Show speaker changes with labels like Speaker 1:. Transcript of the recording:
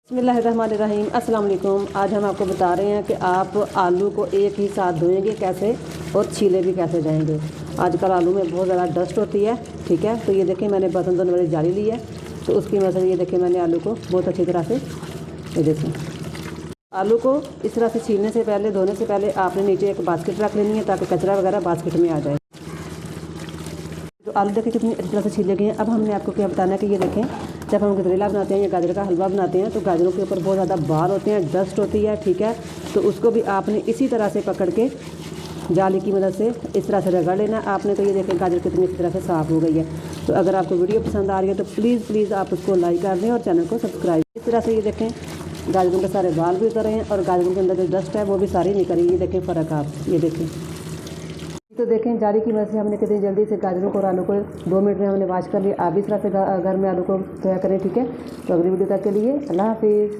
Speaker 1: बिस्मिल्लाहिर्रहमानिर्रहीम अस्सलाम वालेकुम। आज हम आपको बता रहे हैं कि आप आलू को एक ही साथ धोएंगे कैसे और छीले भी कैसे जाएंगे। आजकल आलू में बहुत ज़्यादा डस्ट होती है, ठीक है। तो ये देखें, मैंने बर्तन धोने वाली जाली ली है, तो उसकी वजह से ये देखें मैंने आलू को बहुत अच्छी तरह से ये देखें। आलू को इस तरह से छीलने से पहले, धोने से पहले आपने नीचे एक बास्केट रख लेनी है ताकि कचरा वगैरह बास्केट में आ जाए। तो आलू देखें कितनी अच्छी तरह से छीले गए हैं। अब हमने आपको क्या बताना है कि ये देखें, जब हम गजरेला बनाते हैं या गाजर का हलवा बनाते हैं तो गाजरों के ऊपर बहुत ज़्यादा बाल होते हैं, डस्ट होती है, ठीक है। तो उसको भी आपने इसी तरह से पकड़ के जाली की मदद से इस तरह से रगड़ लेना आपने। तो ये देखें गाजर कितनी अच्छी तरह से साफ़ हो गई है। तो अगर आपको वीडियो पसंद आ रही है तो प्लीज़ आप उसको लाइक कर दें और चैनल को सब्सक्राइब। इस तरह से ये देखें गाजरों के सारे बाल भी उतर रहे हैं और गाजरों के अंदर जो डस्ट है वो भी सारी निकल रही है। ये देखें फ़र्क आप ये देखें। तो देखें जाली की वजह से हमने कितनी जल्दी से गाजरों को और आलू को 2 मिनट में हमने वॉश कर लिया। आप इस तरह से घर में आलू को तैयार करें, ठीक है। तो अगली वीडियो तक के लिए अल्लाह हाफिज़।